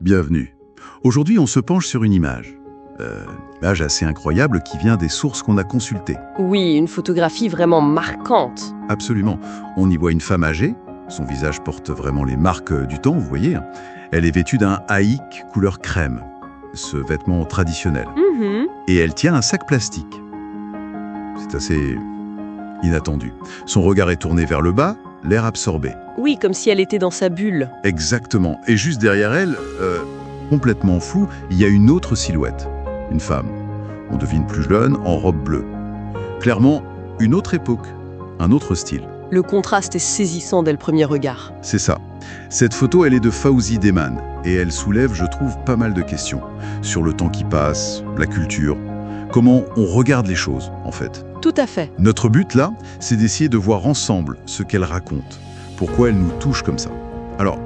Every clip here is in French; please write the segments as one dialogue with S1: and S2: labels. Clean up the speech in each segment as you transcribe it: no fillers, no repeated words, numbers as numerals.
S1: bienvenue. Aujourd'hui, on se penche sur une image. Image assez incroyable qui vient des sources qu'on a consultées.
S2: Oui, une photographie vraiment marquante.
S1: Absolument. On y voit une femme âgée. Son visage porte vraiment les marques du temps, vous voyez. Elle est vêtue d'un haïk couleur crème, ce vêtement traditionnel. Et elle tient un sac plastique. C'est assez inattendu. Son regard est tourné vers le bas, l'air absorbé.
S2: Oui, comme si elle était dans sa bulle.
S1: Exactement. Et juste derrière elle, complètement floue, il y a une autre silhouette. Une femme. On devine plus jeune, en robe bleue. Clairement, une autre époque, un autre style.
S2: Le contraste est saisissant dès le premier regard.
S1: C'est ça. Cette photo, elle est de Fawzi Deman et elle soulève, je trouve, pas mal de questions sur le temps qui passe, la culture, comment on regarde les choses, en fait.
S2: Tout à fait.
S1: Notre but, là, c'est d'essayer de voir ensemble ce qu'elle raconte, pourquoi elle nous touche comme ça. Alors,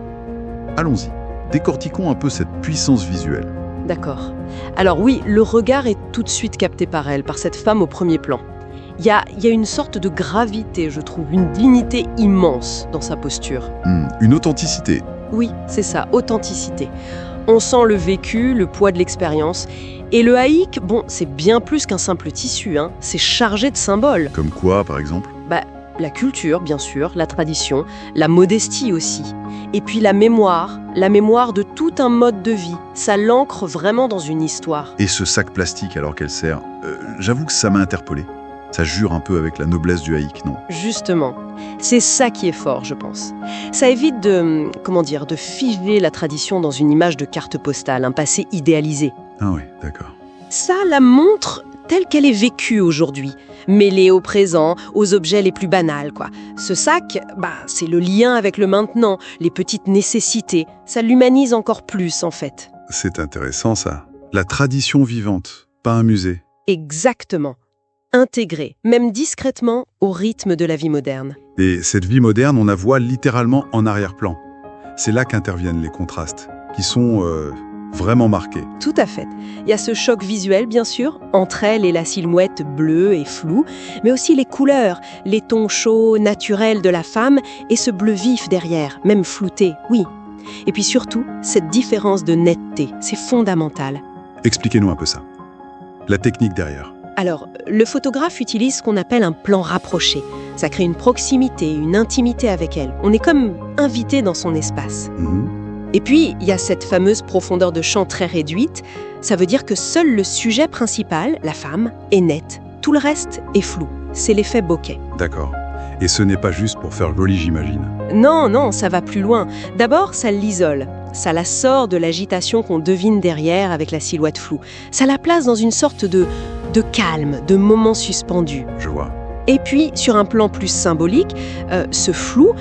S1: allons-y. Décortiquons un peu cette puissance visuelle.
S2: D'accord. Alors oui, le regard est tout de suite capté par elle, par cette femme au premier plan. Il y a une sorte de gravité, je trouve, une dignité immense dans sa posture.
S1: Une authenticité.
S2: Oui, c'est ça, authenticité. On sent le vécu, le poids de l'expérience. Et le haïk, bon, c'est bien plus qu'un simple tissu, hein. C'est chargé de symboles.
S1: Comme quoi, par exemple ?
S2: La culture, bien sûr, la tradition, la modestie aussi. Et puis la mémoire de tout un mode de vie. Ça l'ancre vraiment dans une histoire.
S1: Et ce sac plastique alors qu'elle sert, j'avoue que ça m'a interpellé. Ça jure un peu avec la noblesse du haïk, non ?
S2: Justement, c'est ça qui est fort, je pense. Ça évite de figer la tradition dans une image de carte postale, un passé idéalisé.
S1: Ah oui, d'accord.
S2: Ça la montre telle qu'elle est vécue aujourd'hui, mêlée au présent, aux objets les plus banals, quoi. Ce sac, c'est le lien avec le maintenant, les petites nécessités. Ça l'humanise encore plus, en fait.
S1: C'est intéressant, ça. La tradition vivante, pas un musée.
S2: Exactement. Intégrée, même discrètement, au rythme de la vie moderne.
S1: Et cette vie moderne, on la voit littéralement en arrière-plan. C'est là qu'interviennent les contrastes, qui sont vraiment marqués.
S2: Tout à fait. Il y a ce choc visuel, bien sûr, entre elle et la silhouette bleue et floue, mais aussi les couleurs, les tons chauds, naturels de la femme, et ce bleu vif derrière, même flouté, oui. Et puis surtout, cette différence de netteté, c'est fondamental.
S1: Expliquez-nous un peu ça. La technique derrière.
S2: Alors, le photographe utilise ce qu'on appelle un plan rapproché. Ça crée une proximité, une intimité avec elle. On est comme invité dans son espace. Et puis, il y a cette fameuse profondeur de champ très réduite. Ça veut dire que seul le sujet principal, la femme, est net. Tout le reste est flou. C'est l'effet bokeh.
S1: D'accord. Et ce n'est pas juste pour faire joli, j'imagine.
S2: Non, ça va plus loin. D'abord, ça l'isole. Ça la sort de l'agitation qu'on devine derrière avec la silhouette floue. Ça la place dans une sorte de calme, de moment suspendu.
S1: Je vois.
S2: Et puis, sur un plan plus symbolique, ce flou,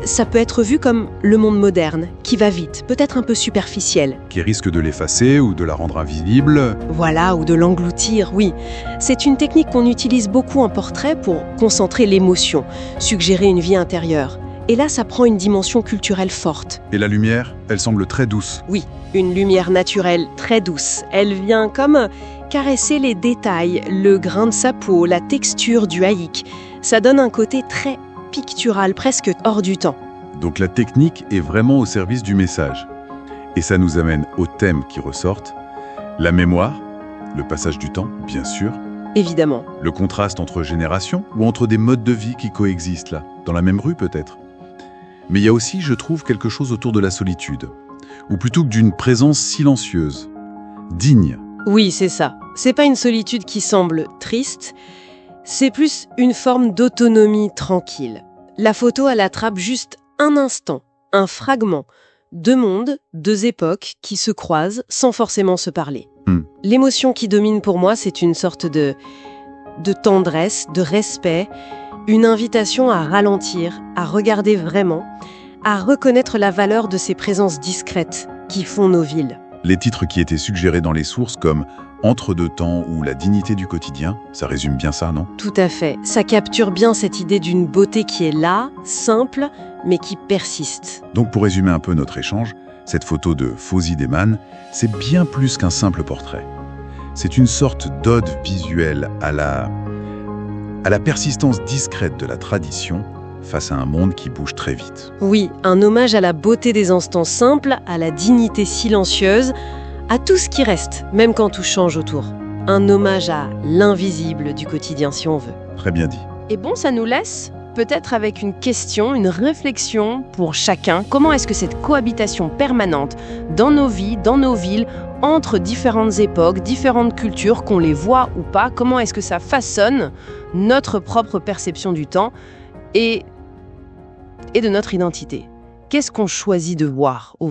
S2: ça peut être vu comme le monde moderne, qui va vite, peut-être un peu superficiel.
S1: Qui risque de l'effacer ou de la rendre invisible.
S2: Voilà, ou de l'engloutir, oui. C'est une technique qu'on utilise beaucoup en portrait pour concentrer l'émotion, suggérer une vie intérieure. Et là, ça prend une dimension culturelle forte.
S1: Et la lumière, elle semble très douce.
S2: Oui, une lumière naturelle très douce. Elle vient comme caresser les détails, le grain de sa peau, la texture du haïk. Ça donne un côté très pictural, presque hors du temps.
S1: Donc la technique est vraiment au service du message. Et ça nous amène aux thèmes qui ressortent. La mémoire, le passage du temps, bien sûr.
S2: Évidemment.
S1: Le contraste entre générations ou entre des modes de vie qui coexistent là, dans la même rue peut-être. Mais il y a aussi, je trouve, quelque chose autour de la solitude. Ou plutôt que d'une présence silencieuse, digne.
S2: Oui, c'est ça. C'est pas une solitude qui semble triste, c'est plus une forme d'autonomie tranquille. La photo, elle attrape juste un instant, un fragment, deux mondes, deux époques qui se croisent sans forcément se parler. L'émotion qui domine pour moi, c'est une sorte de tendresse, de respect, une invitation à ralentir, à regarder vraiment, à reconnaître la valeur de ces présences discrètes qui font nos villes.
S1: Les titres qui étaient suggérés dans les sources comme « Entre deux temps » ou « La dignité du quotidien », ça résume bien ça, non ?
S2: Tout à fait. Ça capture bien cette idée d'une beauté qui est là, simple, mais qui persiste.
S1: Donc pour résumer un peu notre échange, cette photo de Fawzi Deman, c'est bien plus qu'un simple portrait. C'est une sorte d'ode visuelle à la persistance discrète de la tradition, face à un monde qui bouge très vite.
S2: Oui, un hommage à la beauté des instants simples, à la dignité silencieuse, à tout ce qui reste, même quand tout change autour. Un hommage à l'invisible du quotidien, si on veut.
S1: Très bien dit.
S2: Et bon, ça nous laisse peut-être avec une question, une réflexion pour chacun. Comment est-ce que cette cohabitation permanente dans nos vies, dans nos villes, entre différentes époques, différentes cultures, qu'on les voit ou pas, comment est-ce que ça façonne notre propre perception du temps et de notre identité? Qu'est-ce qu'on choisit de voir au